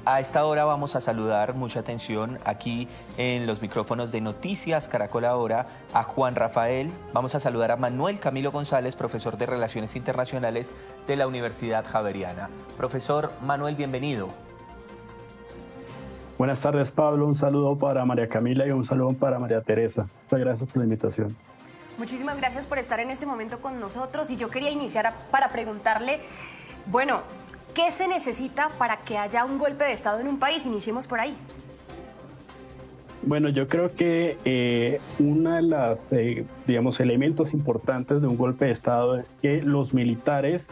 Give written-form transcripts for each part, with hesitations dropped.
A esta hora vamos a saludar, mucha atención, aquí en los micrófonos de Noticias Caracol Ahora, a Juan Rafael. Vamos a saludar a Manuel Camilo González, profesor de Relaciones Internacionales de la Universidad Javeriana. Profesor Manuel, bienvenido. Buenas tardes, Pablo. Un saludo para María Camila y un saludo para María Teresa. Muchas gracias por la invitación. Muchísimas gracias por estar en este momento con nosotros y yo quería iniciar para preguntarle, bueno, ¿qué se necesita para que haya un golpe de Estado en un país? Iniciemos por ahí. Bueno, yo creo que uno de los, elementos importantes de un golpe de Estado es que los militares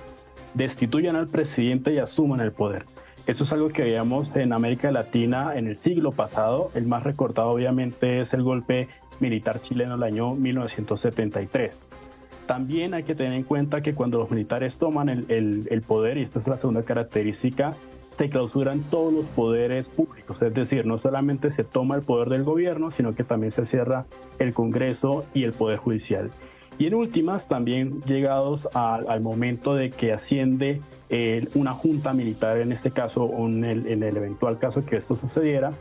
destituyan al presidente y asuman el poder. Eso es algo que veíamos en América Latina en el siglo pasado. El más recordado obviamente es el golpe militar chileno del año 1973. También hay que tener en cuenta que cuando los militares toman el poder, y esta es la segunda característica, se clausuran todos los poderes públicos. Es decir, no solamente se toma el poder del gobierno, sino que también se cierra el Congreso y el Poder Judicial. Y en últimas, también llegados al momento de que asciende una junta militar, en este caso, en el eventual caso que esto sucediera.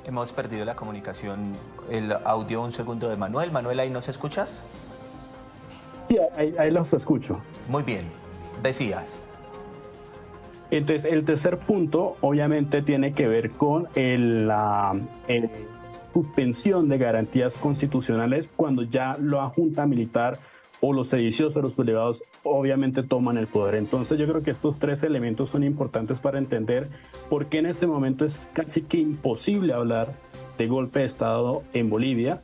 Hemos perdido la comunicación, el audio, un segundo de Manuel. Manuel, ¿ahí nos escuchas? Sí, ahí los escucho. Muy bien, decías. Entonces, el tercer punto, obviamente, tiene que ver con la suspensión de garantías constitucionales cuando ya la junta militar o los sediciosos, los sublevados, obviamente toman el poder. Entonces yo creo que estos tres elementos son importantes para entender por qué en este momento es casi que imposible hablar de golpe de Estado en Bolivia.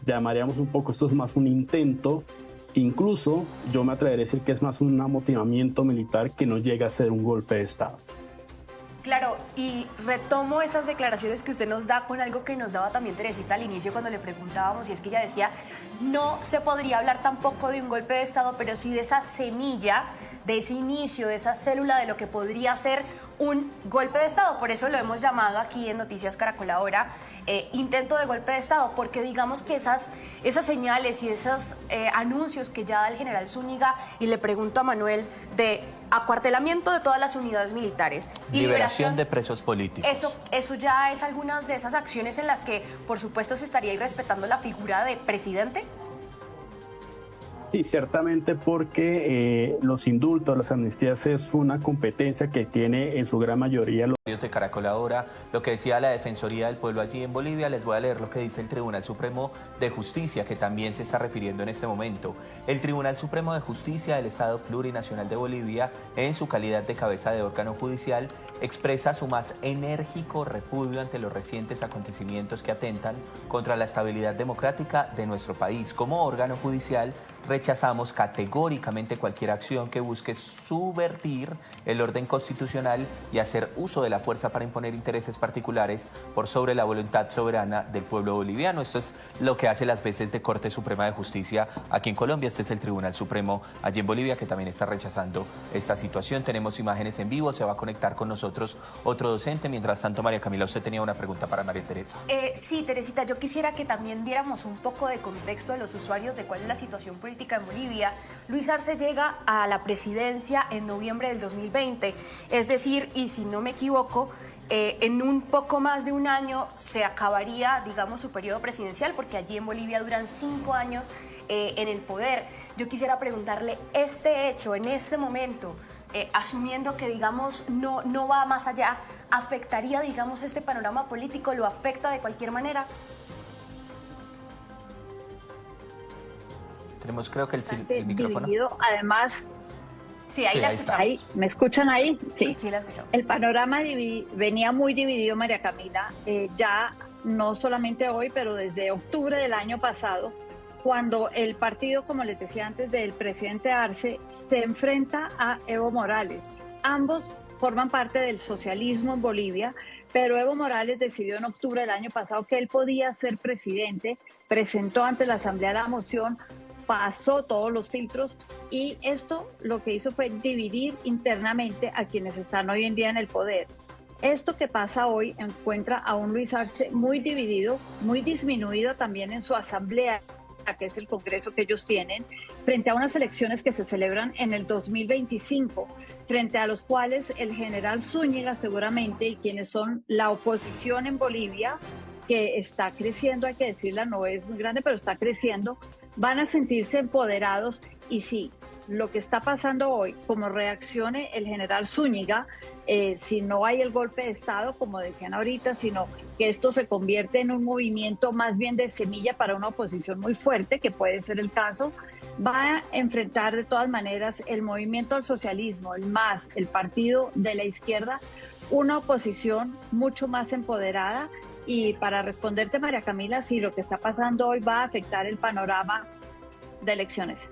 Llamaríamos un poco, esto es más un intento, incluso yo me atrevería a decir que es más un amotinamiento militar que no llega a ser un golpe de Estado. Claro, y retomo esas declaraciones que usted nos da con algo que nos daba también Teresita al inicio cuando le preguntábamos, y es que ella decía, no se podría hablar tampoco de un golpe de Estado, pero sí de esa semilla, de ese inicio, de esa célula de lo que podría ser un golpe de Estado. Por eso lo hemos llamado aquí en Noticias Caracol Ahora intento de golpe de Estado, porque digamos que esas señales y esos anuncios que ya da el general Zúñiga, y le pregunto a Manuel, de acuartelamiento de todas las unidades militares y liberación de presos políticos. Eso ya es algunas de esas acciones en las que, por supuesto, se estaría irrespetando la figura de presidente. Sí, ciertamente, porque los indultos, las amnistías es una competencia que tiene en su gran mayoría los de Caracol Ahora, lo que decía la Defensoría del Pueblo allí en Bolivia. Les voy a leer lo que dice el Tribunal Supremo de Justicia, que también se está refiriendo en este momento. El Tribunal Supremo de Justicia del Estado Plurinacional de Bolivia, en su calidad de cabeza de órgano judicial, expresa su más enérgico repudio ante los recientes acontecimientos que atentan contra la estabilidad democrática de nuestro país. Como órgano judicial, rechazamos categóricamente cualquier acción que busque subvertir el orden constitucional y hacer uso de la fuerza para imponer intereses particulares por sobre la voluntad soberana del pueblo boliviano. Esto es lo que hace las veces de Corte Suprema de Justicia aquí en Colombia. Este es el Tribunal Supremo allí en Bolivia, que también está rechazando esta situación. Tenemos imágenes en vivo, se va a conectar con nosotros otro docente. Mientras tanto, María Camila, usted tenía una pregunta para María Teresa. Sí, Teresita, yo quisiera que también diéramos un poco de contexto a los usuarios de cuál es la situación política en Bolivia. Luis Arce llega a la presidencia en noviembre del 2020, es decir, y si no me equivoco, en un poco más de un año se acabaría, digamos, su periodo presidencial, porque allí en Bolivia duran 5 años en el poder. Yo quisiera preguntarle, este hecho en este momento, asumiendo que, digamos, no va más allá, ¿afectaría, digamos, este panorama político? ¿Lo afecta de cualquier manera? Tenemos, creo que el micrófono. Dividido, además. Sí, ahí la escuchamos. Ahí, ¿me escuchan ahí? Sí. Sí, la escuchamos. El panorama venía muy dividido, María Camila, ya no solamente hoy, pero desde octubre del año pasado, cuando el partido, como les decía antes, del presidente Arce, se enfrenta a Evo Morales. Ambos forman parte del socialismo en Bolivia, pero Evo Morales decidió en octubre del año pasado que él podía ser presidente, presentó ante la Asamblea la moción, pasó todos los filtros, y esto lo que hizo fue dividir internamente a quienes están hoy en día en el poder. Esto que pasa hoy encuentra a un Luis Arce muy dividido, muy disminuido también en su asamblea, que es el Congreso que ellos tienen, frente a unas elecciones que se celebran en el 2025, frente a los cuales el general Zúñiga seguramente, y quienes son la oposición en Bolivia, que está creciendo, hay que decirla, no es muy grande, pero está creciendo, van a sentirse empoderados. Y sí, lo que está pasando hoy, como reaccione el general Zúñiga, si no hay el golpe de Estado, como decían ahorita, sino que esto se convierte en un movimiento más bien de semilla para una oposición muy fuerte, que puede ser el caso, va a enfrentar de todas maneras el movimiento al socialismo, el MAS, el partido de la izquierda, una oposición mucho más empoderada. Y para responderte, María Camila, sí, lo que está pasando hoy va a afectar el panorama de elecciones.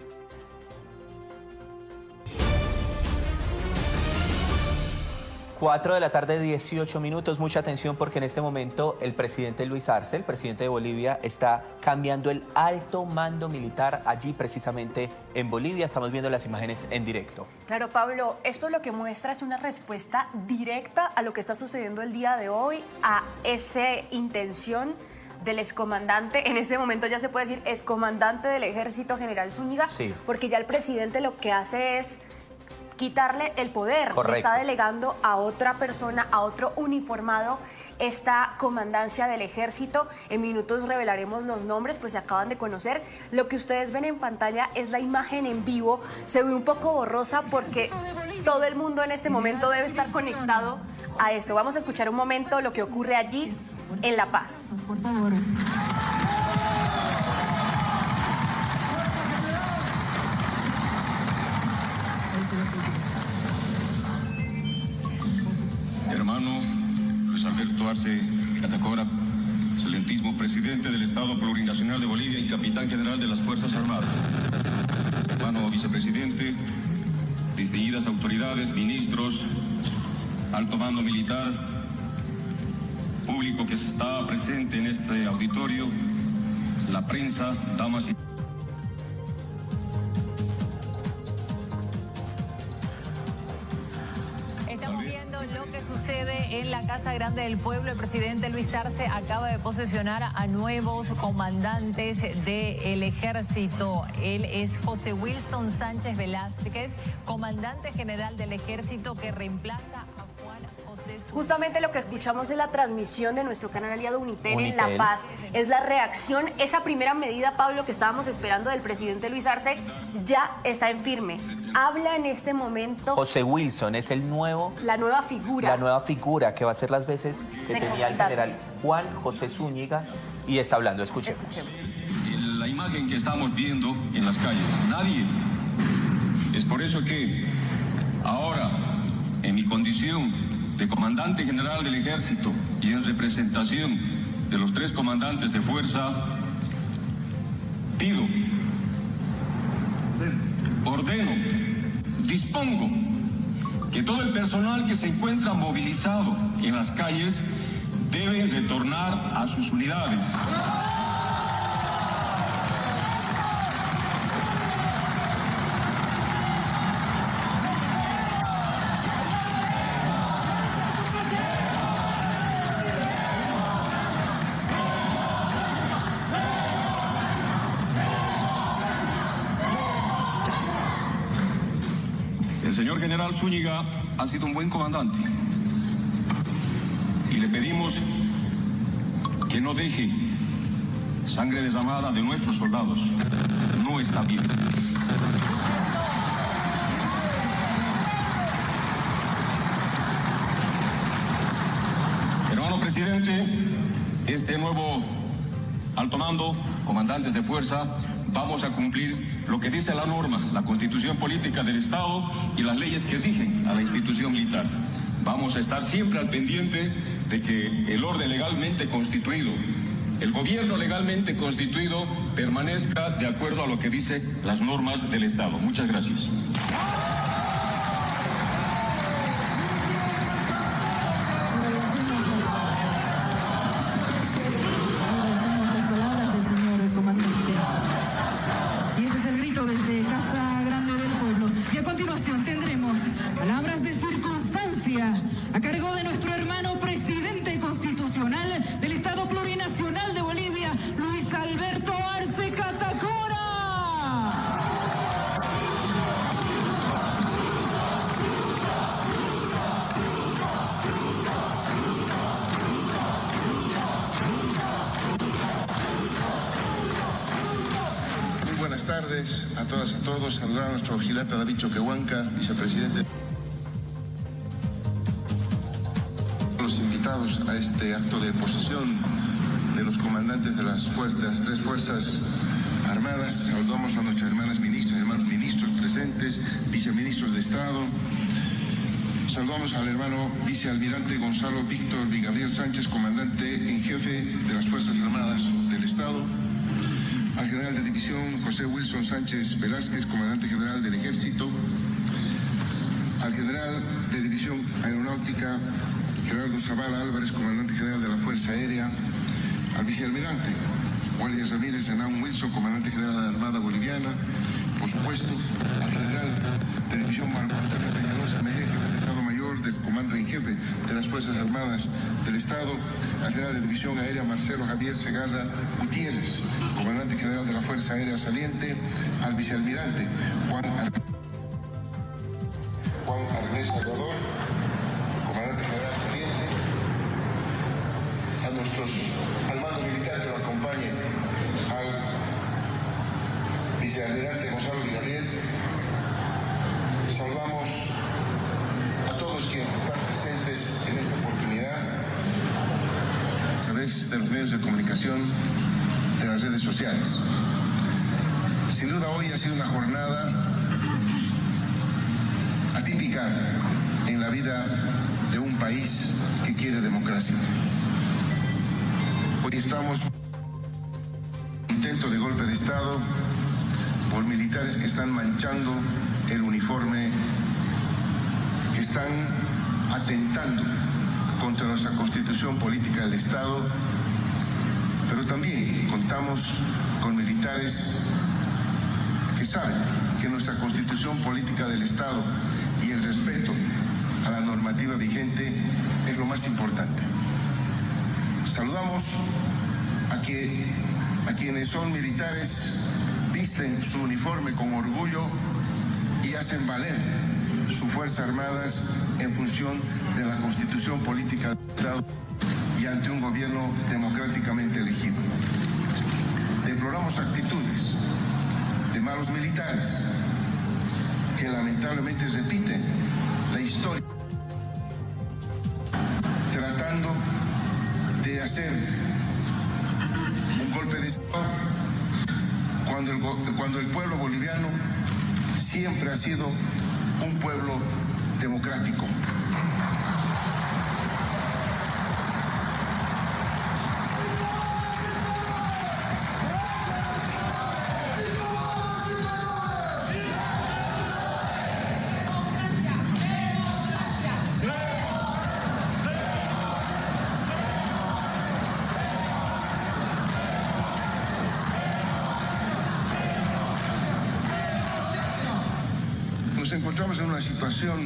4 de la tarde, 18 minutos. Mucha atención porque en este momento el presidente Luis Arce, el presidente de Bolivia, está cambiando el alto mando militar allí precisamente en Bolivia. Estamos viendo las imágenes en directo. Claro, Pablo, esto lo que muestra es una respuesta directa a lo que está sucediendo el día de hoy, a esa intención del excomandante, en este momento ya se puede decir excomandante del ejército, general Zúñiga, sí, porque ya el presidente lo que hace es quitarle el poder. Correcto. Le está delegando a otra persona, a otro uniformado, esta comandancia del ejército. En minutos revelaremos los nombres, pues se acaban de conocer. Lo que ustedes ven en pantalla es la imagen en vivo. Se ve un poco borrosa porque todo el mundo en este momento debe estar conectado a esto. Vamos a escuchar un momento lo que ocurre allí en La Paz. Por favor. Hermano Luis Alberto Arce Catacora, excelentísimo presidente del Estado Plurinacional de Bolivia y capitán general de las Fuerzas Armadas. Hermano vicepresidente, distinguidas autoridades, ministros, alto mando militar, público que está presente en este auditorio, la prensa, damas y... Estamos viendo lo que sucede en la Casa Grande del Pueblo. El presidente Luis Arce acaba de posesionar a nuevos comandantes del ejército. Él es José Wilson Sánchez Velázquez, comandante general del ejército, que reemplaza a Juan José Zúñiga. Justamente lo que escuchamos es la transmisión de nuestro canal aliado Unitel en La Paz. Es la reacción, esa primera medida, Pablo, que estábamos esperando del presidente Luis Arce, ya está en firme. Habla en este momento José Wilson es el nuevo... la nueva figura. La nueva figura que va a ser las veces que tenía el general Juan José Zúñiga y está hablando. Escuchemos. La imagen que estamos viendo en las calles, nadie. Es por eso que ahora, en mi condición de comandante general del ejército y en representación de los 3 comandantes de fuerza, pido, ordeno, dispongo que todo el personal que se encuentra movilizado en las calles debe retornar a sus unidades. El señor general Zúñiga ha sido un buen comandante y le pedimos que no deje sangre derramada de nuestros soldados. No está bien. Hermano presidente, este nuevo alto mando, comandantes de fuerza, vamos a cumplir lo que dice la norma, la constitución política del Estado y las leyes que rigen a la institución militar. Vamos a estar siempre al pendiente de que el orden legalmente constituido, el gobierno legalmente constituido, permanezca de acuerdo a lo que dicen las normas del Estado. Muchas gracias. A cargo de nuestro hermano presidente constitucional del Estado Plurinacional de Bolivia, Luis Alberto Arce Catacora. todas y todos. Saludar a nuestro Gilata David Choquehuanca, vicepresidente. Los invitados a este acto de posesión de los comandantes de las tres fuerzas armadas. Saludamos a nuestras hermanas ministras, hermanos ministros presentes, viceministros de Estado. Saludamos al hermano vicealmirante Gonzalo Víctor Gabriel Sánchez, comandante en jefe de las Fuerzas Armadas del Estado. Al general de división José Wilson Sánchez Velázquez, comandante general del Ejército. Al general de división aeronáutica Gerardo Zavala Álvarez, comandante general de la Fuerza Aérea. Al vicealmirante Guardia Ramírez Henao Wilson, comandante general de la Armada Boliviana. Por supuesto, al general de división Marco Antonio Peñalosa Mejía, jefe de Estado Mayor del Comando en Jefe de las Fuerzas Armadas del Estado. Al general de división aérea Marcelo Javier Segarra Gutiérrez, comandante general de la Fuerza Aérea Saliente. Al vicealmirante Juan Arnés Salvador, comandante general Saliente. Al mando militar que lo acompañe, al vicealmirante Gonzalo Gabriel. Saludamos a todos quienes están presentes en esta oportunidad a través de los medios de comunicación, de las redes sociales. Sin duda hoy ha sido una jornada atípica en la vida de un país que quiere democracia. Hoy estamos en un intento de golpe de Estado por militares que están manchando el uniforme, que están atentando contra nuestra Constitución Política del Estado, pero también contamos con militares que saben que nuestra Constitución Política del Estado y el respeto a la normativa vigente es lo más importante. Saludamos a quienes son militares, visten su uniforme con orgullo y hacen valer sus Fuerzas Armadas en función de la Constitución Política del Estado y ante un gobierno democráticamente elegido. Deploramos actitudes de malos militares que lamentablemente repiten la historia, tratando de hacer un golpe de Estado cuando el pueblo boliviano siempre ha sido un pueblo democrático. Nos encontramos en una situación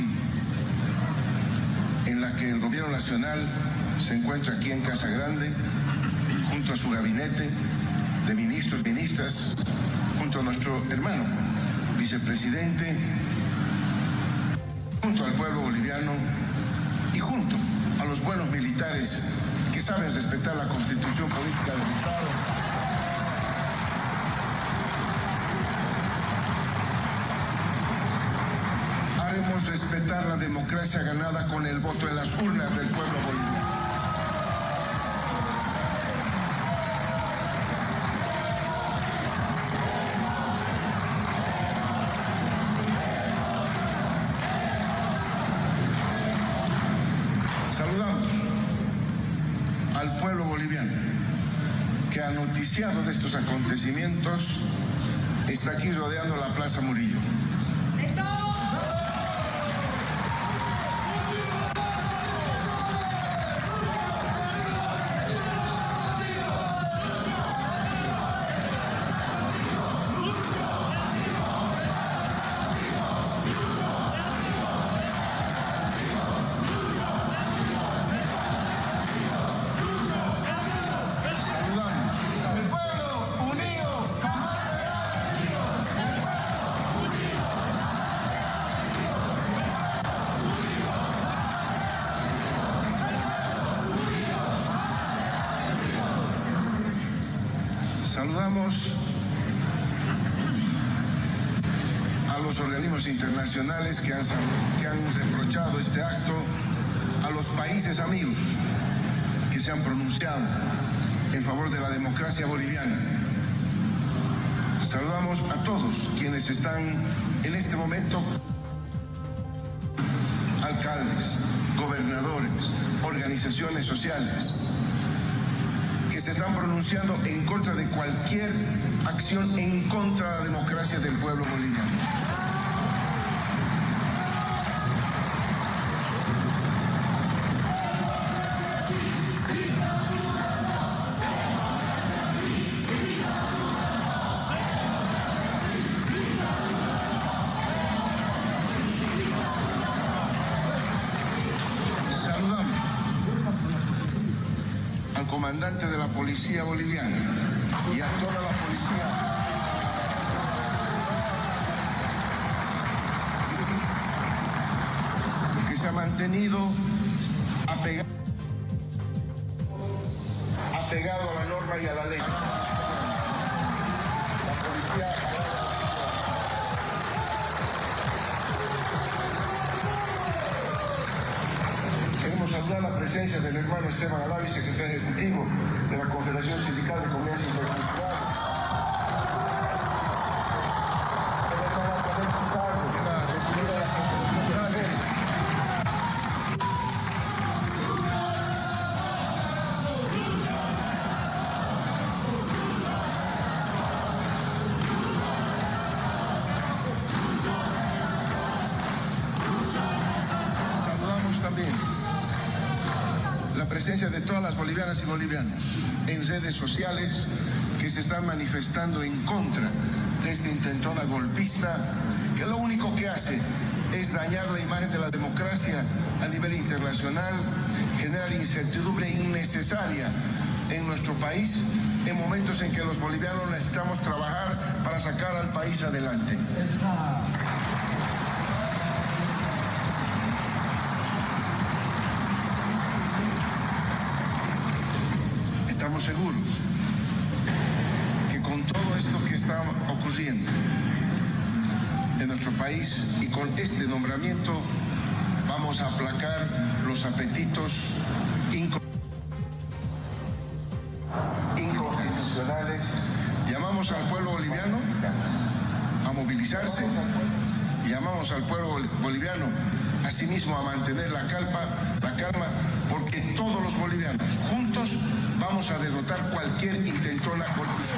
en la que el gobierno nacional se encuentra aquí en Casa Grande, junto a su gabinete de ministros, ministras, junto a nuestro hermano vicepresidente, junto al pueblo boliviano y junto a los buenos militares que saben respetar la Constitución Política del Estado. Haremos respetar la democracia ganada con el voto en las urnas del pueblo boliviano. Saludamos al pueblo boliviano que, anoticiado de estos acontecimientos, está aquí rodeando la Plaza Murillo. Saludamos organismos internacionales que han reprochado este acto, a los países amigos que se han pronunciado en favor de la democracia boliviana. Saludamos a todos quienes están en este momento, alcaldes, gobernadores, organizaciones sociales, que se están pronunciando en contra de cualquier acción en contra de la democracia del pueblo boliviano. Comandante de la Policía Boliviana y a toda la policía que se ha mantenido apegado a la norma y a la ley. La policía queremos saludar la presencia del hermano Esteban Alavi, secretario ejecutivo de la Confederación Sindical de Comercio Intercultural. Saludamos también la presencia de todas las bolivianas y bolivianos en redes sociales que se están manifestando en contra de esta intentona golpista que lo único que hace es dañar la imagen de la democracia a nivel internacional, generar incertidumbre innecesaria en nuestro país en momentos en que los bolivianos necesitamos trabajar para sacar al país adelante. Estamos seguros que con todo esto que está ocurriendo en nuestro país y con este nombramiento vamos a aplacar los apetitos inconstitucionales. Llamamos al pueblo boliviano a movilizarse, llamamos al pueblo boliviano asimismo a mantener la calma, porque todos los bolivianos juntos vamos a derrotar cualquier intentona golpista.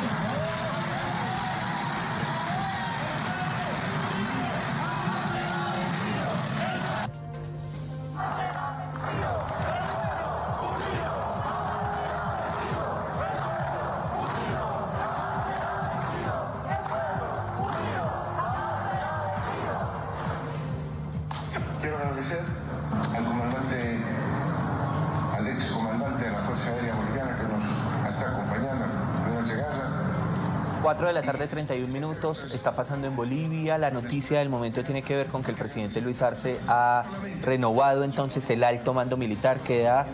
Quiero agradecer al comandante, al ex comandante de la Fuerza Aérea Boliviana que nos está acompañando, Leonel Segarra. 4 de la tarde, 31 minutos, está pasando en Bolivia. La noticia del momento tiene que ver con que el presidente Luis Arce ha renovado entonces el alto mando militar, queda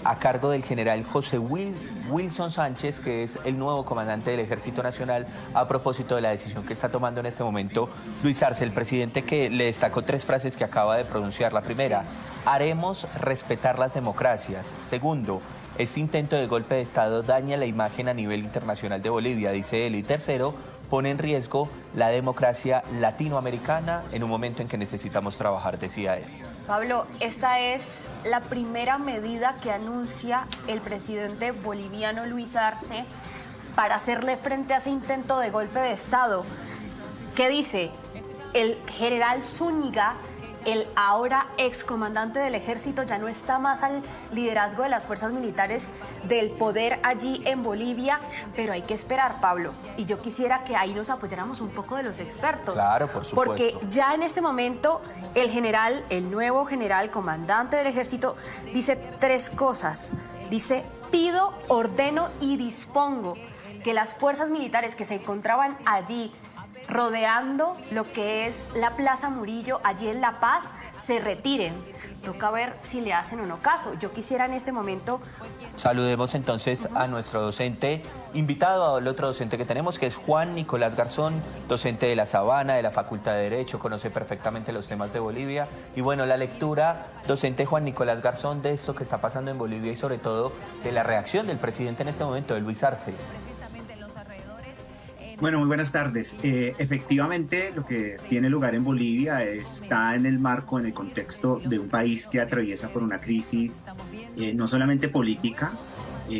a cargo del general José Wilson Sánchez, que es el nuevo comandante del Ejército Nacional, a propósito de la decisión que está tomando en este momento Luis Arce, el presidente, que le destacó 3 frases que acaba de pronunciar. La primera: haremos respetar las democracias. Segundo, este intento de golpe de Estado daña la imagen a nivel internacional de Bolivia, dice él. Y tercero, pone en riesgo la democracia latinoamericana en un momento en que necesitamos trabajar, decía él. Pablo, esta es la primera medida que anuncia el presidente boliviano Luis Arce para hacerle frente a ese intento de golpe de Estado. ¿Qué dice? El general Zúñiga, el ahora excomandante del ejército, ya no está más al liderazgo de las fuerzas militares del poder allí en Bolivia, pero hay que esperar, Pablo. Y yo quisiera que ahí nos apoyáramos un poco de los expertos. Claro, por supuesto. Porque ya en este momento el nuevo general comandante del ejército dice 3 cosas. Dice: pido, ordeno y dispongo que las fuerzas militares que se encontraban allí rodeando lo que es la Plaza Murillo allí en La Paz se retiren. Toca ver si le hacen o no caso. Yo quisiera en este momento... Saludemos entonces a nuestro docente invitado, al otro docente que tenemos, que es Juan Nicolás Garzón, docente de La Sabana, de la Facultad de Derecho, conoce perfectamente los temas de Bolivia. Y bueno, la lectura, docente Juan Nicolás Garzón, de esto que está pasando en Bolivia y sobre todo de la reacción del presidente en este momento, de Luis Arce. Bueno, muy buenas tardes. Efectivamente, lo que tiene lugar en Bolivia está en el marco, en el contexto de un país que atraviesa por una crisis no solamente política,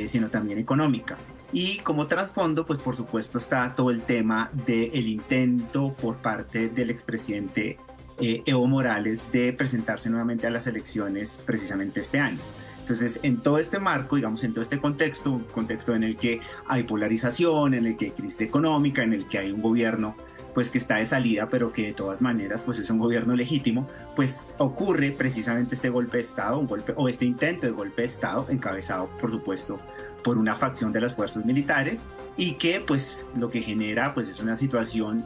sino también económica. Y como trasfondo, pues por supuesto está todo el tema del intento por parte del expresidente Evo Morales de presentarse nuevamente a las elecciones precisamente este año. Entonces, en todo este marco, digamos, en todo este contexto, un contexto en el que hay polarización, en el que hay crisis económica, en el que hay un gobierno pues que está de salida, pero que de todas maneras pues es un gobierno legítimo, pues ocurre precisamente este golpe de Estado, este intento de golpe de Estado, encabezado, por supuesto, por una facción de las fuerzas militares, y que pues lo que genera pues es una situación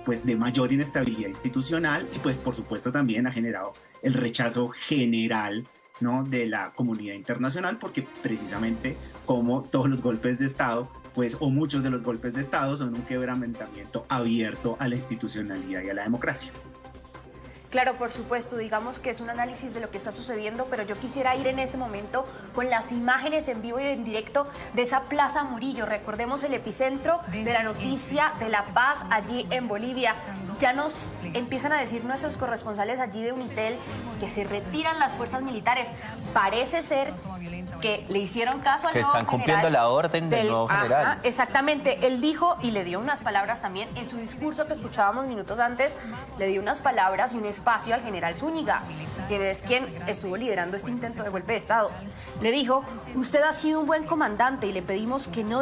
pues de mayor inestabilidad institucional, y pues por supuesto también ha generado el rechazo general, ¿no?, de la comunidad internacional, porque precisamente como todos los golpes de Estado, pues, o muchos de los golpes de Estado son un quebrantamiento abierto a la institucionalidad y a la democracia. Claro, por supuesto, digamos que es un análisis de lo que está sucediendo, pero yo quisiera ir en ese momento con las imágenes en vivo y en directo de esa Plaza Murillo. Recordemos el epicentro de la noticia de La Paz allí en Bolivia. Ya nos empiezan a decir nuestros corresponsales allí de Unitel que se retiran las fuerzas militares. Parece ser que le hicieron caso al que nuevo están cumpliendo general la orden del nuevo general. Ajá, exactamente. Él dijo y le dio unas palabras también en su discurso que escuchábamos minutos antes, le dio unas palabras y un espacio al general Zúñiga, que es quien estuvo liderando este intento de golpe de Estado. Le dijo: usted ha sido un buen comandante y le pedimos que no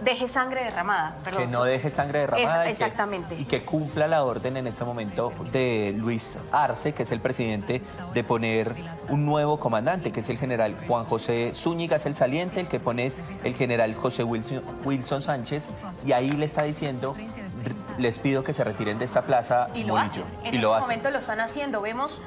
deje sangre derramada. Perdón. Que no deje sangre derramada. Exactamente. Y que cumpla la orden en este momento de Luis Arce, que es el presidente, de poner un nuevo comandante, que es el general Juan José Zúñiga, es el saliente, el que pone es el general José Wilson Sánchez, y ahí le está diciendo: les pido que se retiren de esta plaza. Y lo hacen. En este momento lo están haciendo. Vemos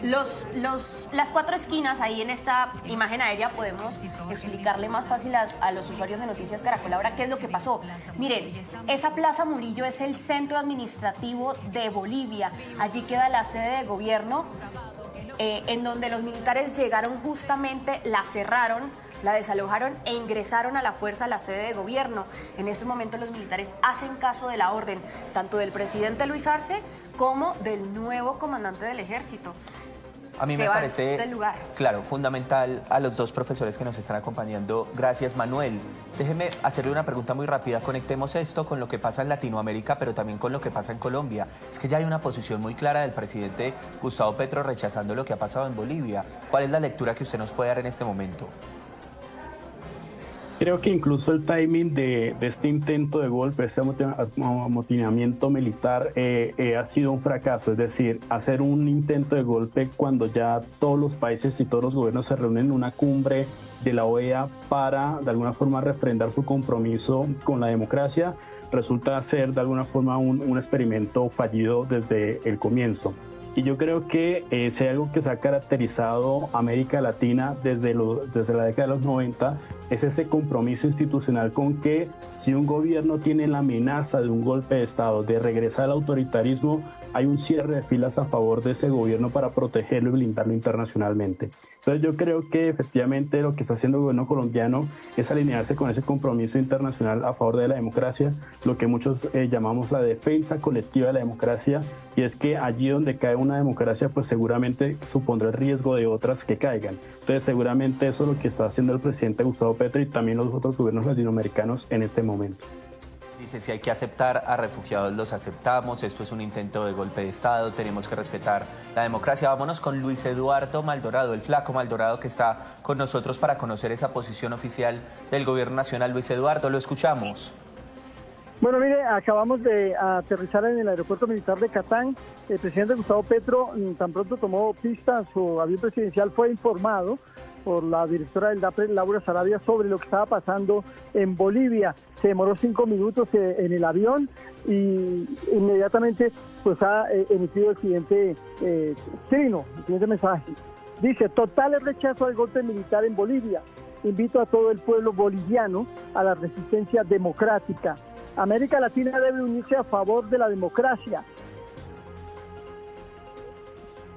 las cuatro esquinas ahí en esta imagen aérea. Podemos explicarle más fácil a los usuarios de Noticias Caracol ahora qué es lo que pasó. Miren, esa Plaza Murillo es el centro administrativo de Bolivia. Allí queda la sede de gobierno, en donde los militares llegaron justamente, la cerraron, la desalojaron e ingresaron a la fuerza a la sede de gobierno. En este momento los militares hacen caso de la orden, tanto del presidente Luis Arce como del nuevo comandante del ejército. A mí me parece, claro, fundamental a los dos profesores que nos están acompañando. Gracias, Manuel. Déjeme hacerle una pregunta muy rápida. Conectemos esto con lo que pasa en Latinoamérica, pero también con lo que pasa en Colombia. Es que ya hay una posición muy clara del presidente Gustavo Petro rechazando lo que ha pasado en Bolivia. ¿Cuál es la lectura que usted nos puede dar en este momento? Creo que incluso el timing de este intento de golpe, este amotinamiento militar, ha sido un fracaso. Es decir, hacer un intento de golpe cuando ya todos los países y todos los gobiernos se reúnen en una cumbre de la OEA para, de alguna forma, refrendar su compromiso con la democracia, resulta ser, de alguna forma, un experimento fallido desde el comienzo. Y yo creo que si hay algo que se ha caracterizado América Latina desde la década de los 90, es ese compromiso institucional con que si un gobierno tiene la amenaza de un golpe de Estado, de regresar al autoritarismo, hay un cierre de filas a favor de ese gobierno para protegerlo y blindarlo internacionalmente. Entonces yo creo que efectivamente lo que está haciendo el gobierno colombiano es alinearse con ese compromiso internacional a favor de la democracia, lo que muchos llamamos la defensa colectiva de la democracia, y es que allí donde cae una democracia, pues seguramente supondrá el riesgo de otras que caigan. Entonces seguramente eso es lo que está haciendo el presidente Gustavo Petro y también los otros gobiernos latinoamericanos en este momento. Dice, si hay que aceptar a refugiados, los aceptamos. Esto es un intento de golpe de Estado. Tenemos que respetar la democracia. Vámonos con Luis Eduardo Maldorado, el flaco Maldorado, que está con nosotros para conocer esa posición oficial del gobierno nacional. Luis Eduardo, lo escuchamos. Bueno, mire, acabamos de aterrizar en el aeropuerto militar de Catán. El presidente Gustavo Petro, tan pronto tomó pista, su avión presidencial fue informado por la directora del DAPRE, Laura Sarabia, sobre lo que estaba pasando en Bolivia. Se demoró 5 minutos en el avión y inmediatamente pues ha emitido el siguiente trino, el siguiente mensaje. Dice: total rechazo al golpe militar en Bolivia. Invito a todo el pueblo boliviano a la resistencia democrática. América Latina debe unirse a favor de la democracia.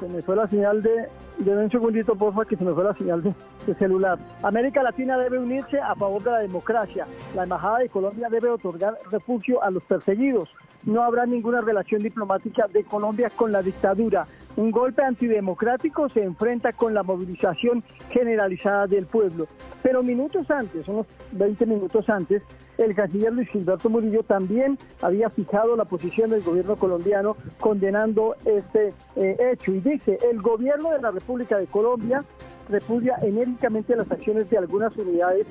Se me fue la señal de... Deme un segundito, porfa, que se me fue la señal de celular. América Latina debe unirse a favor de la democracia. La Embajada de Colombia debe otorgar refugio a los perseguidos. No habrá ninguna relación diplomática de Colombia con la dictadura. Un golpe antidemocrático se enfrenta con la movilización generalizada del pueblo. Pero minutos antes, unos 20 minutos antes, el canciller Luis Gilberto Murillo también había fijado la posición del gobierno colombiano condenando este hecho. Y dice: el gobierno de la República de Colombia repudia enérgicamente las acciones de algunas unidades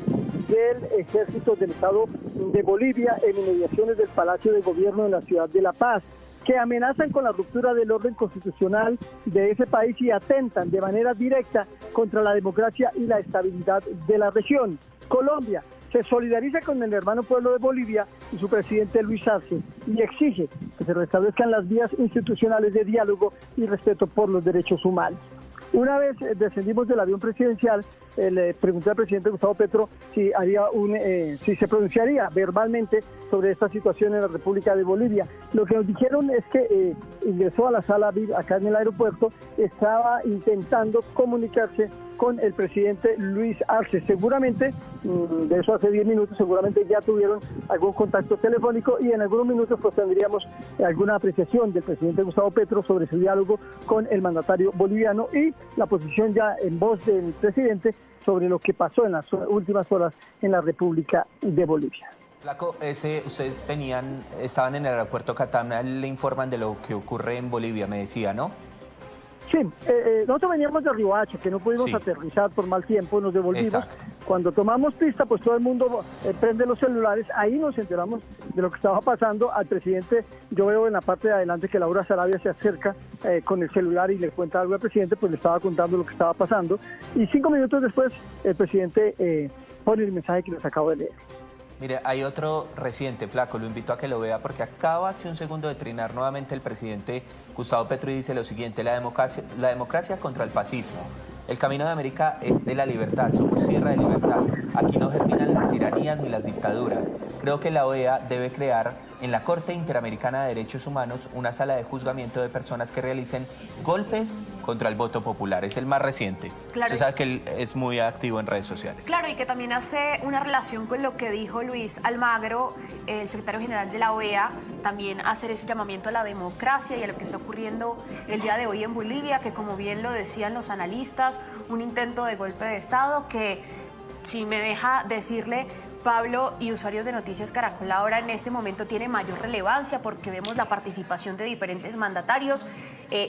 del ejército del Estado de Bolivia en inmediaciones del Palacio de Gobierno en la ciudad de La Paz, que amenazan con la ruptura del orden constitucional de ese país y atentan de manera directa contra la democracia y la estabilidad de la región. Colombia se solidariza con el hermano pueblo de Bolivia y su presidente Luis Arce y exige que se restablezcan las vías institucionales de diálogo y respeto por los derechos humanos. Una vez descendimos del avión presidencial, le pregunté al presidente Gustavo Petro si si se pronunciaría verbalmente sobre esta situación en la República de Bolivia. Lo que nos dijeron es que ingresó a la sala VIP acá en el aeropuerto, estaba intentando comunicarse con el presidente Luis Arce. Seguramente, de eso hace 10 minutos, seguramente ya tuvieron algún contacto telefónico y en algunos minutos pues tendríamos alguna apreciación del presidente Gustavo Petro sobre su diálogo con el mandatario boliviano y la posición ya en voz del presidente sobre lo que pasó en las últimas horas en la República de Bolivia. Flaco, ustedes estaban en el aeropuerto Catamna, le informan de lo que ocurre en Bolivia, me decía, ¿no? Sí, nosotros veníamos de Riohacha, que no pudimos aterrizar por mal tiempo, nos devolvimos. Exacto. Cuando tomamos pista, pues todo el mundo prende los celulares, ahí nos enteramos de lo que estaba pasando. Al presidente, yo veo en la parte de adelante que Laura Sarabia se acerca con el celular y le cuenta algo al presidente, pues le estaba contando lo que estaba pasando. Y 5 minutos después, el presidente pone el mensaje que les acabo de leer. Mire, hay otro reciente, Flaco, lo invito a que lo vea porque acaba hace un segundo de trinar nuevamente el presidente Gustavo Petro y dice lo siguiente: la democracia contra el fascismo. El camino de América es de la libertad, somos tierra de libertad. Aquí no germinan las tiranías ni las dictaduras. Creo que la OEA debe crear en la Corte Interamericana de Derechos Humanos una sala de juzgamiento de personas que realicen golpes contra el voto popular. Es el más reciente. Claro. Usted sabe que él es muy activo en redes sociales. Claro, y que también hace una relación con lo que dijo Luis Almagro, el secretario general de la OEA, también hacer ese llamamiento a la democracia y a lo que está ocurriendo el día de hoy en Bolivia, que como bien lo decían los analistas, un intento de golpe de Estado que, si me deja decirle, Pablo y usuarios de Noticias Caracol, ahora en este momento tiene mayor relevancia porque vemos la participación de diferentes mandatarios.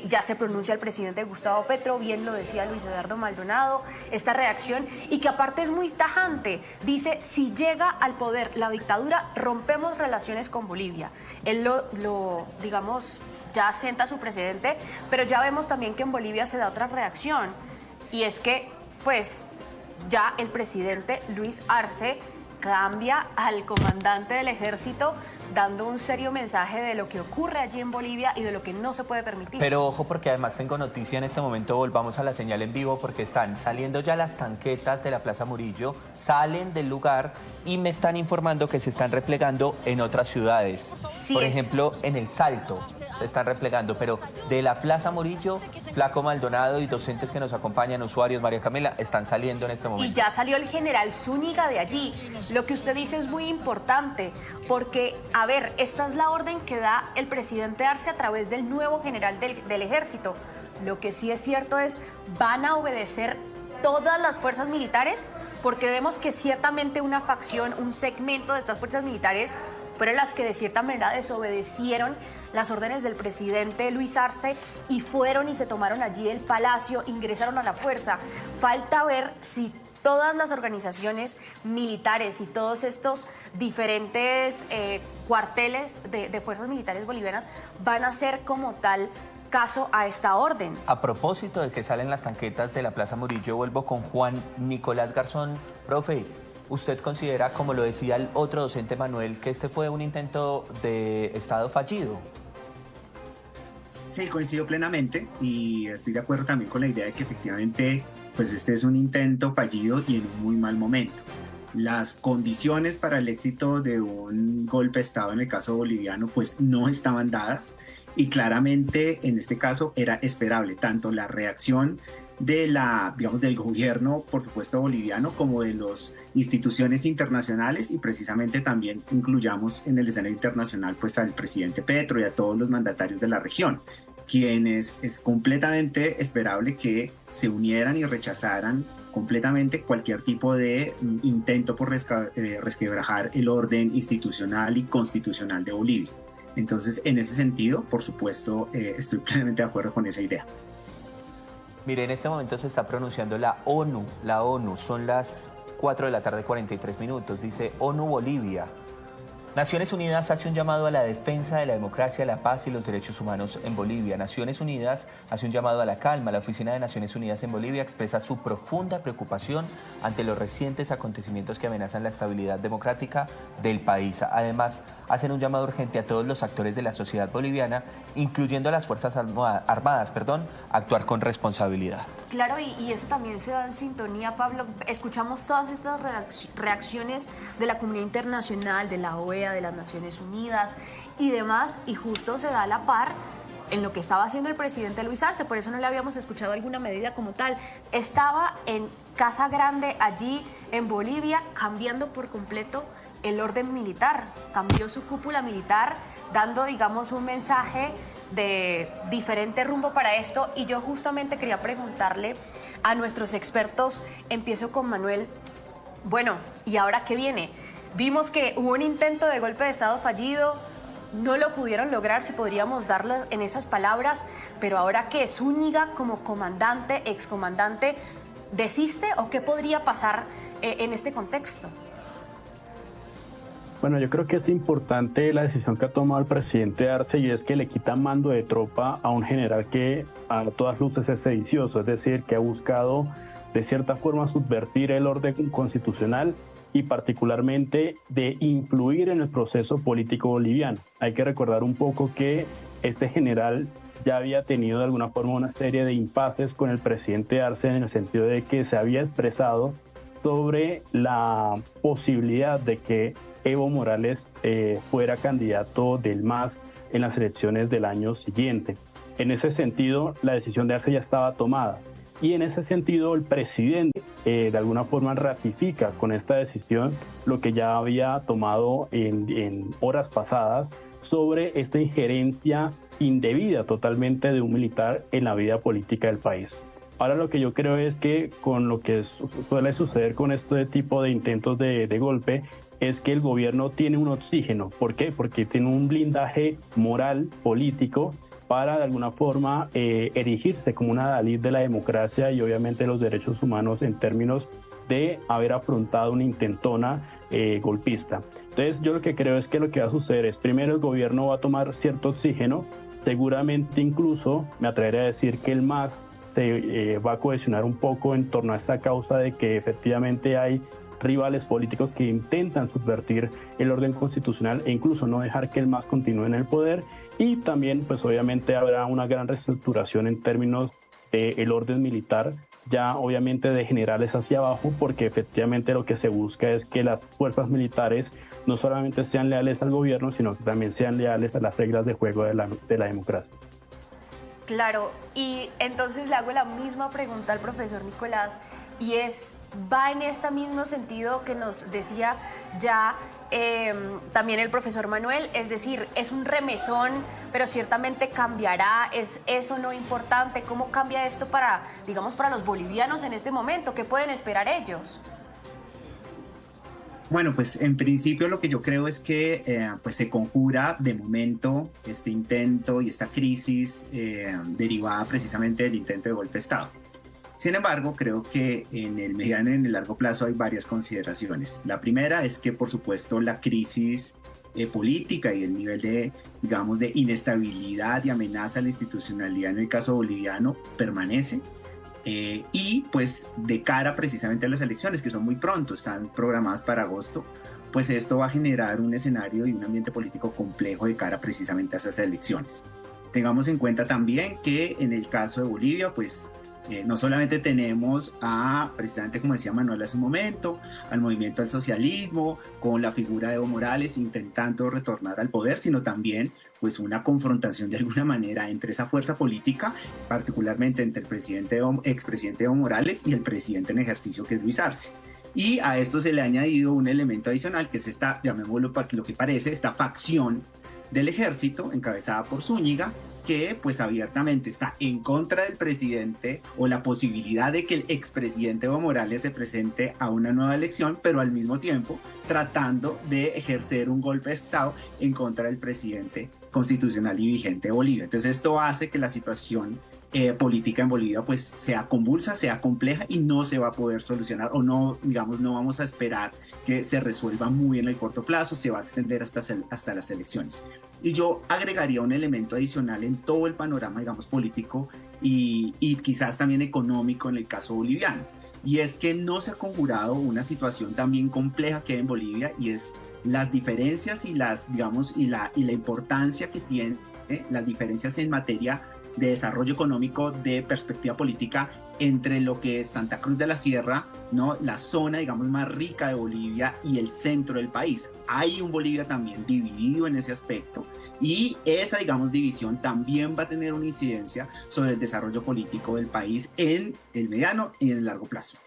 Ya se pronuncia el presidente Gustavo Petro, bien lo decía Luis Eduardo Maldonado, esta reacción, y que aparte es muy tajante. Dice: si llega al poder la dictadura, rompemos relaciones con Bolivia. Él lo digamos, ya asienta su precedente, pero ya vemos también que en Bolivia se da otra reacción, y es que, pues, ya el presidente Luis Arce cambia al comandante del ejército, dando un serio mensaje de lo que ocurre allí en Bolivia y de lo que no se puede permitir. Pero ojo, porque además tengo noticia en este momento, volvamos a la señal en vivo, porque están saliendo ya las tanquetas de la Plaza Murillo, salen del lugar y me están informando que se están replegando en otras ciudades. Sí, por ejemplo, en El Salto se están replegando, pero de la Plaza Murillo, Flaco Maldonado y docentes que nos acompañan, usuarios, María Camila, están saliendo en este momento. Y ya salió el general Zúñiga de allí. Lo que usted dice es muy importante, porque, a ver, esta es la orden que da el presidente Arce a través del nuevo general del ejército. Lo que sí es cierto es, van a obedecer todas las fuerzas militares, porque vemos que ciertamente una facción, un segmento de estas fuerzas militares fueron las que de cierta manera desobedecieron las órdenes del presidente Luis Arce y fueron y se tomaron allí el palacio, ingresaron a la fuerza. Falta ver si todas las organizaciones militares y todos estos diferentes cuarteles de fuerzas militares bolivianas van a ser como tal caso a esta orden. A propósito de que salen las tanquetas de la Plaza Murillo, vuelvo con Juan Nicolás Garzón. Profe, ¿usted considera, como lo decía el otro docente Manuel, que este fue un intento de Estado fallido? Sí, coincido plenamente y estoy de acuerdo también con la idea de que efectivamente pues este es un intento fallido y en un muy mal momento. Las condiciones para el éxito de un golpe de Estado en el caso boliviano pues no estaban dadas y claramente en este caso era esperable tanto la reacción de del gobierno, por supuesto, boliviano, como de las instituciones internacionales y precisamente también incluyamos en el escenario internacional pues al presidente Petro y a todos los mandatarios de la región, quienes es completamente esperable que se unieran y rechazaran completamente cualquier tipo de intento por resquebrajar el orden institucional y constitucional de Bolivia. Entonces, en ese sentido, por supuesto, estoy plenamente de acuerdo con esa idea. Mire, en este momento se está pronunciando la ONU. La ONU, son las 4 de la tarde, 43 minutos. Dice ONU Bolivia. Naciones Unidas hace un llamado a la defensa de la democracia, la paz y los derechos humanos en Bolivia. Naciones Unidas hace un llamado a la calma. La Oficina de Naciones Unidas en Bolivia expresa su profunda preocupación ante los recientes acontecimientos que amenazan la estabilidad democrática del país. Además, hacen un llamado urgente a todos los actores de la sociedad boliviana, incluyendo a las Fuerzas Armadas, a actuar con responsabilidad. Claro, y eso también se da en sintonía, Pablo. Escuchamos todas estas reacciones de la comunidad internacional, de la OEA, de las Naciones Unidas y demás, y justo se da a la par en lo que estaba haciendo el presidente Luis Arce, por eso no le habíamos escuchado alguna medida como tal. Estaba en Casa Grande, allí en Bolivia, cambiando por completo el orden militar, cambió su cúpula militar, dando, digamos, un mensaje de diferente rumbo para esto, y yo justamente quería preguntarle a nuestros expertos, empiezo con Manuel, bueno, ¿y ahora qué viene? Vimos que hubo un intento de golpe de Estado fallido, no lo pudieron lograr, si podríamos darlo en esas palabras, pero ahora ¿qué? ¿Zúñiga como comandante, excomandante, desiste o qué podría pasar en este contexto? Bueno, yo creo que es importante la decisión que ha tomado el presidente Arce, y es que le quita mando de tropa a un general que a todas luces es sedicioso, es decir, que ha buscado de cierta forma subvertir el orden constitucional y particularmente de influir en el proceso político boliviano. Hay que recordar un poco que este general ya había tenido de alguna forma una serie de impases con el presidente Arce, en el sentido de que se había expresado sobre la posibilidad de que Evo Morales fuera candidato del MAS en las elecciones del año siguiente. En ese sentido, la decisión de Arce ya estaba tomada. Y en ese sentido, el presidente de alguna forma ratifica con esta decisión lo que ya había tomado en horas pasadas sobre esta injerencia indebida totalmente de un militar en la vida política del país. Ahora lo que yo creo es que con lo que suele suceder con este tipo de intentos de golpe es que el gobierno tiene un oxígeno. ¿Por qué? Porque tiene un blindaje moral, político, para de alguna forma erigirse como una adalid de la democracia y obviamente los derechos humanos en términos de haber afrontado una intentona golpista. Entonces yo lo que creo es que lo que va a suceder es, primero, el gobierno va a tomar cierto oxígeno, seguramente incluso me atrevería a decir que el MAS se va a cohesionar un poco en torno a esta causa de que efectivamente hay rivales políticos que intentan subvertir el orden constitucional e incluso no dejar que el MAS continúe en el poder, y también pues obviamente habrá una gran reestructuración en términos del orden militar, ya obviamente de generales hacia abajo, porque efectivamente lo que se busca es que las fuerzas militares no solamente sean leales al gobierno, sino que también sean leales a las reglas de juego de la democracia. Claro, y entonces le hago la misma pregunta al profesor Nicolás, y va en ese mismo sentido que nos decía ya también el profesor Manuel, es decir, es un remesón, pero ciertamente cambiará, es eso no importante. ¿Cómo cambia esto para los bolivianos en este momento? ¿Qué pueden esperar ellos? Bueno, pues en principio lo que yo creo es que pues se conjura de momento este intento y esta crisis derivada precisamente del intento de golpe de Estado. Sin embargo, creo que en el mediano y en el largo plazo hay varias consideraciones. La primera es que, por supuesto, la crisis política y el nivel de, digamos, de inestabilidad y amenaza a la institucionalidad en el caso boliviano permanece. Y pues de cara precisamente a las elecciones, que son muy pronto, están programadas para agosto, pues esto va a generar un escenario y un ambiente político complejo de cara precisamente a esas elecciones. Tengamos en cuenta también que en el caso de Bolivia, pues no solamente tenemos a, precisamente como decía Manuel hace un momento, al movimiento al socialismo, con la figura de Evo Morales intentando retornar al poder, sino también pues una confrontación de alguna manera entre esa fuerza política, particularmente entre el expresidente Evo Morales y el presidente en ejercicio, que es Luis Arce. Y a esto se le ha añadido un elemento adicional, que es esta, llamémoslo para lo que parece, esta facción del ejército encabezada por Zúñiga, que pues abiertamente está en contra del presidente o la posibilidad de que el expresidente Evo Morales se presente a una nueva elección, pero al mismo tiempo tratando de ejercer un golpe de Estado en contra del presidente constitucional y vigente de Bolivia. Entonces esto hace que la situación política en Bolivia pues sea convulsa, sea compleja y no se va a poder solucionar, o no, digamos, no vamos a esperar que se resuelva muy en el corto plazo, se va a extender hasta las elecciones. Y yo agregaría un elemento adicional en todo el panorama, digamos, político y quizás también económico en el caso boliviano, y es que no se ha conjurado una situación también compleja que hay en Bolivia, y es las diferencias y las, digamos, y la importancia que tienen las diferencias en materia de desarrollo económico, de perspectiva política, entre lo que es Santa Cruz de la Sierra, ¿no?, la zona, digamos, más rica de Bolivia, y el centro del país. Hay un Bolivia también dividido en ese aspecto, y esa, digamos, división también va a tener una incidencia sobre el desarrollo político del país en el mediano y en el largo plazo.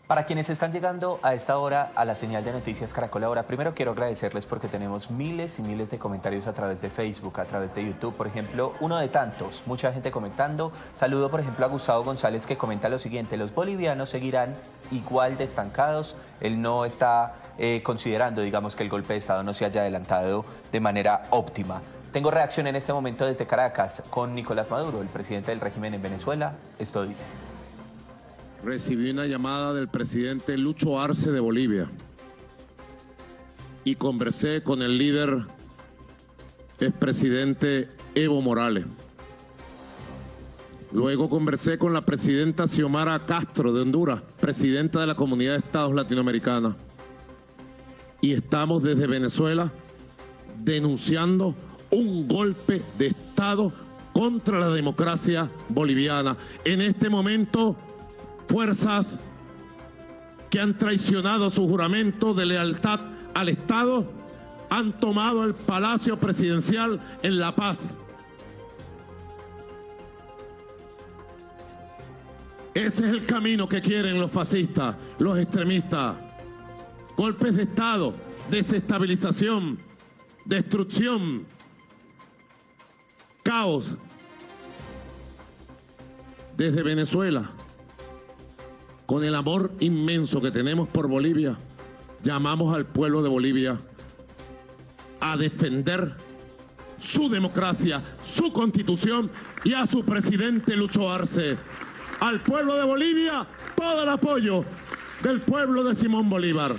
Para quienes están llegando a esta hora a la señal de Noticias Caracol Ahora, primero quiero agradecerles porque tenemos miles y miles de comentarios a través de Facebook, a través de YouTube, por ejemplo, uno de tantos, mucha gente comentando. Saludo, por ejemplo, a Gustavo González, que comenta lo siguiente: los bolivianos seguirán igual de estancados. Él no está considerando, digamos, que el golpe de Estado no se haya adelantado de manera óptima. Tengo reacción en este momento desde Caracas con Nicolás Maduro, el presidente del régimen en Venezuela. Esto dice: recibí una llamada del presidente Lucho Arce de Bolivia y conversé con el líder expresidente Evo Morales. Luego conversé con la presidenta Xiomara Castro de Honduras, presidenta de la Comunidad de Estados Latinoamericanos. Y estamos desde Venezuela denunciando un golpe de Estado contra la democracia boliviana. En este momento, fuerzas que han traicionado su juramento de lealtad al Estado han tomado el Palacio Presidencial en La Paz. Ese es el camino que quieren los fascistas, los extremistas. Golpes de Estado, desestabilización, destrucción, caos. Desde Venezuela, con el amor inmenso que tenemos por Bolivia, llamamos al pueblo de Bolivia a defender su democracia, su constitución y a su presidente Lucho Arce. Al pueblo de Bolivia, todo el apoyo del pueblo de Simón Bolívar.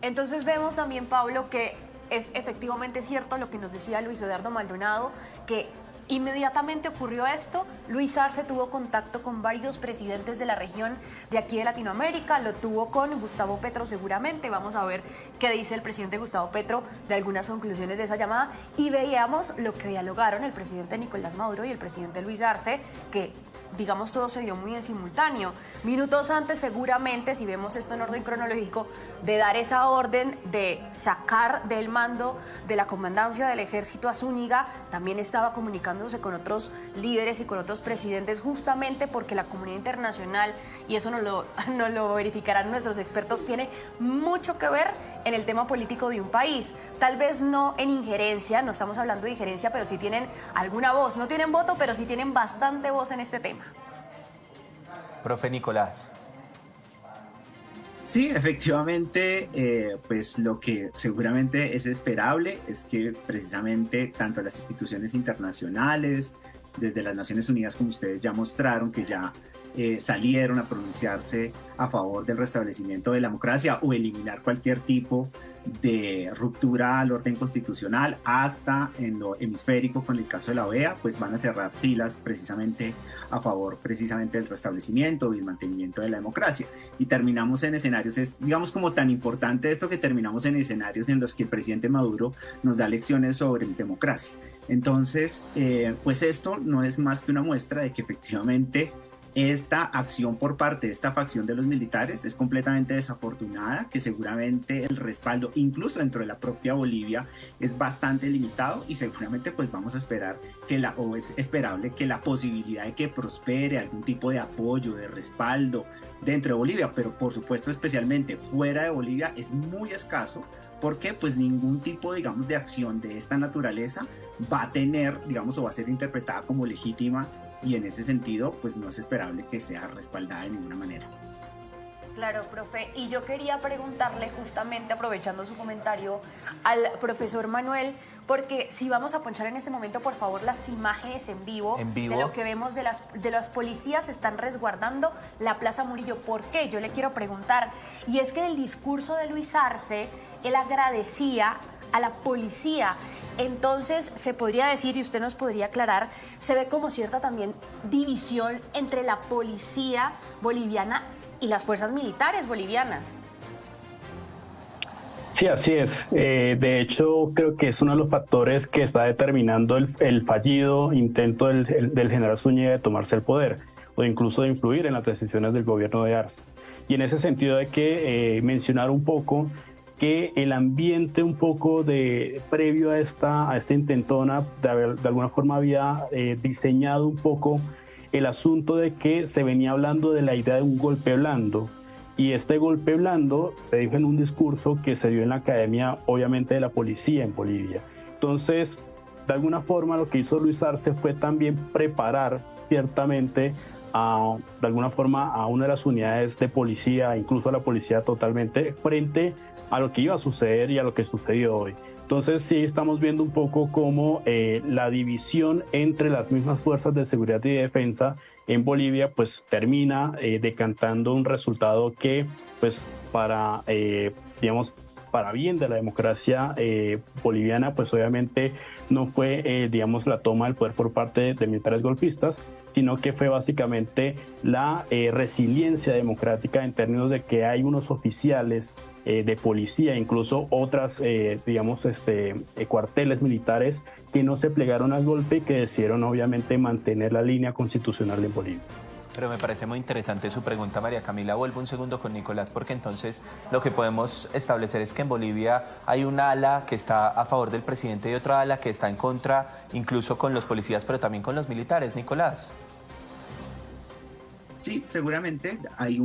Entonces vemos también, Pablo, que es efectivamente cierto lo que nos decía Luis Eduardo Maldonado, que inmediatamente ocurrió esto, Luis Arce tuvo contacto con varios presidentes de la región de aquí de Latinoamérica, lo tuvo con Gustavo Petro seguramente. Vamos a ver qué dice el presidente Gustavo Petro de algunas conclusiones de esa llamada, y veíamos lo que dialogaron el presidente Nicolás Maduro y el presidente Luis Arce, que digamos todo se dio muy en simultáneo. Minutos antes seguramente, si vemos esto en orden cronológico, de dar esa orden de sacar del mando de la comandancia del ejército a Zúñiga, también estaba comunicándose con otros líderes y con otros presidentes, justamente porque la comunidad internacional, y eso nos lo verificarán nuestros expertos, tiene mucho que ver en el tema político de un país. Tal vez no en injerencia, no estamos hablando de injerencia, pero sí tienen alguna voz. No tienen voto, pero sí tienen bastante voz en este tema. Profe Nicolás. Sí, efectivamente, pues lo que seguramente es esperable es que precisamente tanto las instituciones internacionales, desde las Naciones Unidas, como ustedes ya mostraron, que ya salieron a pronunciarse a favor del restablecimiento de la democracia o eliminar cualquier tipo de ruptura al orden constitucional, hasta en lo hemisférico con el caso de la OEA, pues van a cerrar filas precisamente a favor precisamente del restablecimiento y el mantenimiento de la democracia. Y terminamos en escenarios, es digamos como tan importante esto que terminamos en escenarios en los que el presidente Maduro nos da lecciones sobre democracia. Entonces, pues esto no es más que una muestra de que efectivamente esta acción por parte de esta facción de los militares es completamente desafortunada, que seguramente el respaldo, incluso dentro de la propia Bolivia, es bastante limitado, y seguramente pues vamos a esperar o es esperable que la posibilidad de que prospere algún tipo de apoyo, de respaldo dentro de Bolivia, pero por supuesto especialmente fuera de Bolivia, es muy escaso, porque pues ningún tipo, digamos, de acción de esta naturaleza va a tener, digamos, o va a ser interpretada como legítima, y en ese sentido pues no es esperable que sea respaldada de ninguna manera. Claro, profe, y yo quería preguntarle justamente, aprovechando su comentario, al profesor Manuel, porque si vamos a ponchar en este momento, por favor, las imágenes en vivo de lo que vemos de las policías están resguardando la Plaza Murillo. ¿Por qué? Yo le quiero preguntar, y es que en el discurso de Luis Arce, él agradecía a la policía. Entonces, se podría decir, y usted nos podría aclarar, se ve como cierta también división entre la policía boliviana y las fuerzas militares bolivianas. Sí, así es. De hecho, creo que es uno de los factores que está determinando el fallido intento del general Zúñiga de tomarse el poder, o incluso de influir en las decisiones del gobierno de Arce. Y en ese sentido hay que mencionar un poco que el ambiente un poco previo a esta intentona de alguna forma había diseñado un poco el asunto de que se venía hablando de la idea de un golpe blando, y este golpe blando se dijo en un discurso que se dio en la Academia, obviamente, de la Policía en Bolivia. Entonces, de alguna forma lo que hizo Luis Arce fue también preparar ciertamente de alguna forma a una de las unidades de policía, incluso a la policía totalmente, frente a lo que iba a suceder y a lo que sucedió hoy. Entonces sí estamos viendo un poco cómo la división entre las mismas fuerzas de seguridad y defensa en Bolivia pues termina decantando un resultado que pues para bien de la democracia boliviana pues obviamente no fue la toma del poder por parte de militares golpistas, sino que fue básicamente la resiliencia democrática en términos de que hay unos oficiales de policía, incluso otras, cuarteles militares que no se plegaron al golpe y que decidieron obviamente mantener la línea constitucional en Bolivia. Pero me parece muy interesante su pregunta, María Camila. Vuelvo un segundo con Nicolás, porque entonces lo que podemos establecer es que en Bolivia hay una ala que está a favor del presidente y otra ala que está en contra, incluso con los policías, pero también con los militares. Nicolás. Sí, seguramente hay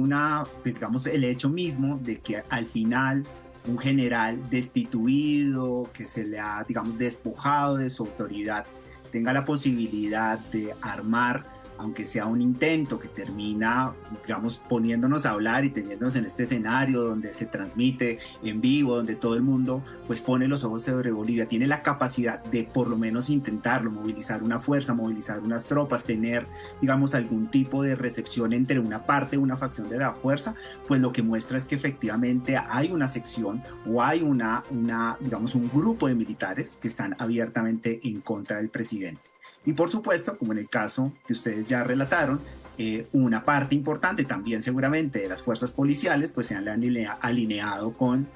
digamos, el hecho mismo de que al final un general destituido, que se le ha, digamos, despojado de su autoridad, tenga la posibilidad de armar, aunque sea un intento que termina, digamos, poniéndonos a hablar y teniéndonos en este escenario donde se transmite en vivo, donde todo el mundo pues pone los ojos sobre Bolivia, tiene la capacidad de por lo menos intentarlo, movilizar una fuerza, movilizar unas tropas, tener, digamos, algún tipo de recepción entre una parte, una facción de la fuerza, pues lo que muestra es que efectivamente hay una sección o hay digamos, un grupo de militares que están abiertamente en contra del presidente. Y por supuesto, como en el caso que ustedes ya relataron, una parte importante también seguramente de las fuerzas policiales pues se han alineado con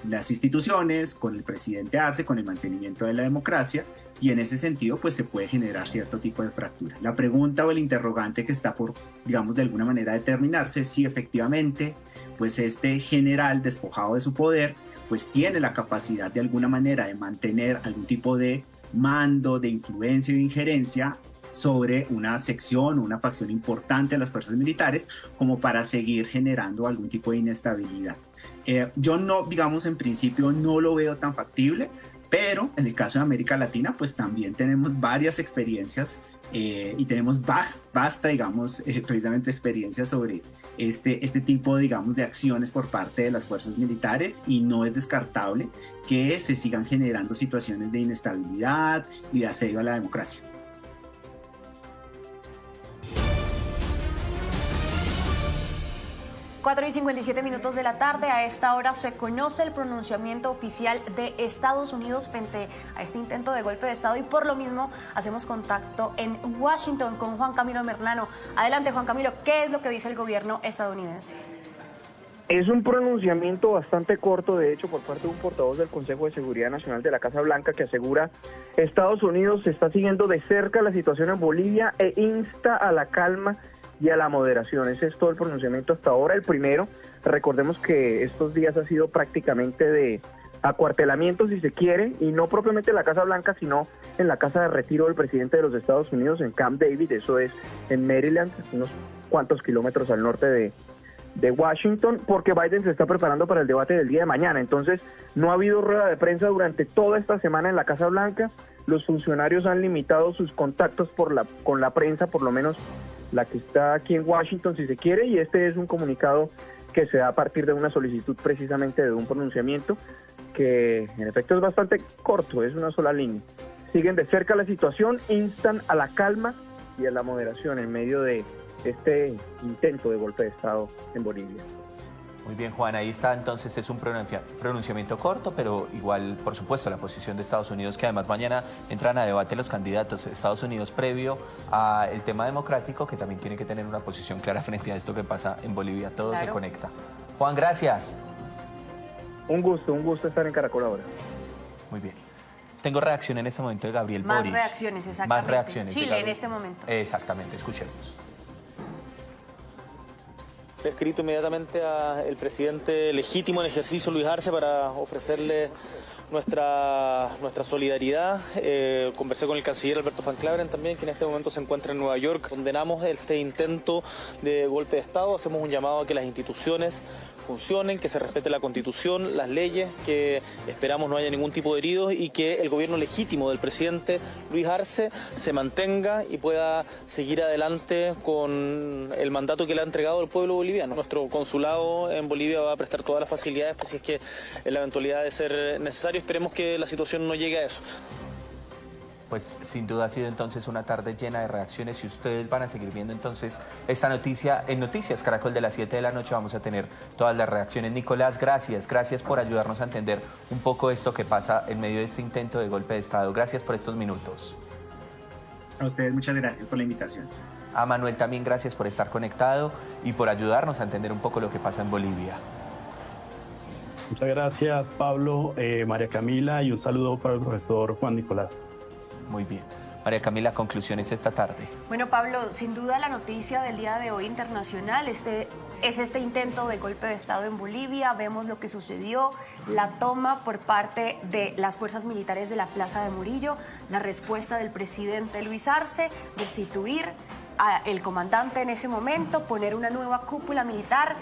las instituciones, con el presidente Arce, con el mantenimiento de la democracia, y en ese sentido pues se puede generar cierto tipo de fractura. La pregunta o el interrogante que está por, digamos, de alguna manera determinarse es si efectivamente pues este general despojado de su poder pues tiene la capacidad de alguna manera de mantener algún tipo de mando, de influencia y de injerencia sobre una sección o una facción importante de las fuerzas militares como para seguir generando algún tipo de inestabilidad. Yo no, digamos, en principio no lo veo tan factible, pero en el caso de América Latina pues también tenemos varias experiencias y tenemos vasta, digamos, precisamente experiencia sobre este tipo, digamos, de acciones por parte de las fuerzas militares, y no es descartable que se sigan generando situaciones de inestabilidad y de asedio a la democracia. 4:57 de la tarde. A esta hora se conoce el pronunciamiento oficial de Estados Unidos frente a este intento de golpe de Estado y por lo mismo hacemos contacto en Washington con Juan Camilo Merlano. Adelante, Juan Camilo, ¿qué es lo que dice el gobierno estadounidense? Es un pronunciamiento bastante corto, de hecho, por parte de un portavoz del Consejo de Seguridad Nacional de la Casa Blanca que asegura Estados Unidos está siguiendo de cerca la situación en Bolivia e insta a la calma y a la moderación. Ese es todo el pronunciamiento hasta ahora, el primero. Recordemos que estos días ha sido prácticamente de acuartelamiento, si se quiere, y no propiamente en la Casa Blanca, sino en la casa de retiro del presidente de los Estados Unidos en Camp David, eso es en Maryland, unos cuantos kilómetros al norte de Washington, porque Biden se está preparando para el debate del día de mañana. Entonces, no ha habido rueda de prensa durante toda esta semana en la Casa Blanca. Los funcionarios han limitado sus contactos con la prensa, por lo menos la que está aquí en Washington, si se quiere, y este es un comunicado que se da a partir de una solicitud precisamente de un pronunciamiento que en efecto es bastante corto, es una sola línea. Siguen de cerca la situación, instan a la calma y a la moderación en medio de este intento de golpe de Estado en Bolivia. Muy bien, Juan, ahí está. Entonces es un pronunciamiento corto, pero igual, por supuesto, la posición de Estados Unidos, que además mañana entran a debate los candidatos. Estados Unidos previo al tema democrático, que también tiene que tener una posición clara frente a esto que pasa en Bolivia. Todo claro. Se conecta. Juan, gracias. Un gusto estar en Caracol ahora. Muy bien. Tengo reacción en este momento de Gabriel Boric. Más reacciones, exactamente. Más reacciones. Chile en este momento. Exactamente, escuchemos. He escrito inmediatamente al presidente legítimo en ejercicio, Luis Arce, para ofrecerle nuestra solidaridad. Conversé con el canciller Alberto Van Claveren también, que en este momento se encuentra en Nueva York. Condenamos este intento de golpe de Estado, hacemos un llamado a que las instituciones funcionen, que se respete la Constitución, las leyes, que esperamos no haya ningún tipo de heridos y que el gobierno legítimo del presidente Luis Arce se mantenga y pueda seguir adelante con el mandato que le ha entregado el pueblo boliviano. Nuestro consulado en Bolivia va a prestar todas las facilidades, pues si es que en la eventualidad de ser necesario, esperemos que la situación no llegue a eso. Pues sin duda ha sido entonces una tarde llena de reacciones y ustedes van a seguir viendo entonces esta noticia en Noticias Caracol de las 7 de la noche. Vamos a tener todas las reacciones. Nicolás, gracias por ayudarnos a entender un poco esto que pasa en medio de este intento de golpe de Estado. Gracias por estos minutos. A ustedes muchas gracias por la invitación. A Manuel también gracias por estar conectado y por ayudarnos a entender un poco lo que pasa en Bolivia. Muchas gracias, Pablo, María Camila, y un saludo para el profesor Juan Nicolás. Muy bien. María Camila, conclusiones esta tarde. Bueno, Pablo, sin duda la noticia del día de hoy internacional es este intento de golpe de Estado en Bolivia. Vemos lo que sucedió, la toma por parte de las fuerzas militares de la Plaza de Murillo, la respuesta del presidente Luis Arce, destituir al comandante en ese momento, poner una nueva cúpula militar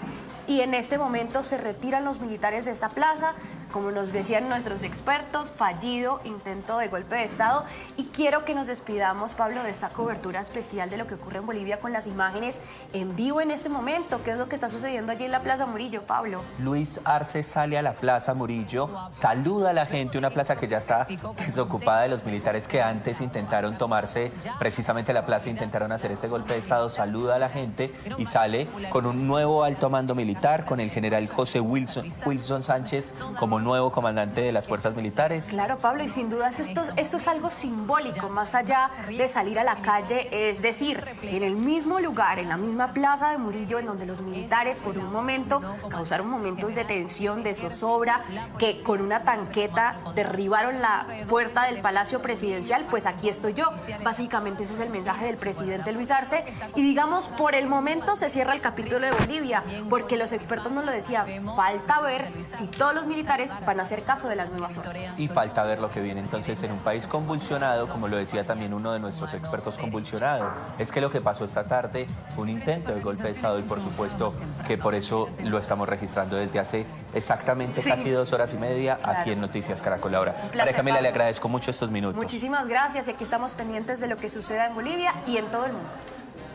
y en este momento se retiran los militares de esta plaza. Como nos decían nuestros expertos, fallido intento de golpe de Estado. Y quiero que nos despidamos, Pablo, de esta cobertura especial de lo que ocurre en Bolivia con las imágenes en vivo en este momento. ¿Qué es lo que está sucediendo allí en la Plaza Murillo, Pablo? Luis Arce sale a la Plaza Murillo, saluda a la gente, una plaza que ya está desocupada de los militares que antes intentaron tomarse precisamente la plaza, intentaron hacer este golpe de Estado, saluda a la gente y sale con un nuevo alto mando militar, con el general José Wilson Sánchez como nuevo comandante de las fuerzas militares. Claro, Pablo, y sin dudas esto es algo simbólico, más allá de salir a la calle, es decir, en el mismo lugar, en la misma Plaza de Murillo, en donde los militares por un momento causaron momentos de tensión, de zozobra, que con una tanqueta derribaron la puerta del Palacio Presidencial, pues aquí estoy yo. Básicamente ese es el mensaje del presidente Luis Arce, y digamos, por el momento se cierra el capítulo de Bolivia, porque los expertos nos lo decían, falta ver si todos los militares van a hacer caso de las nuevas órdenes. Y falta ver lo que viene entonces en un país convulsionado, como lo decía también uno de nuestros expertos, convulsionado. Es que lo que pasó esta tarde fue un intento de golpe de Estado y por supuesto que por eso lo estamos registrando desde hace exactamente casi 2 horas y media aquí en Noticias Caracol ahora. María Camila, le agradezco mucho estos minutos. Muchísimas gracias y aquí estamos pendientes de lo que suceda en Bolivia y en todo el mundo.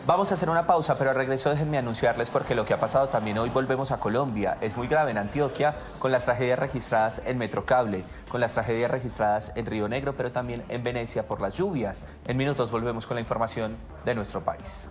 Vamos a hacer una pausa, pero al regreso déjenme anunciarles porque lo que ha pasado también hoy volvemos a Colombia. Es muy grave en Antioquia con las tragedias registradas en Metrocable, con las tragedias registradas en Río Negro, pero también en Venecia por las lluvias. En minutos volvemos con la información de nuestro país.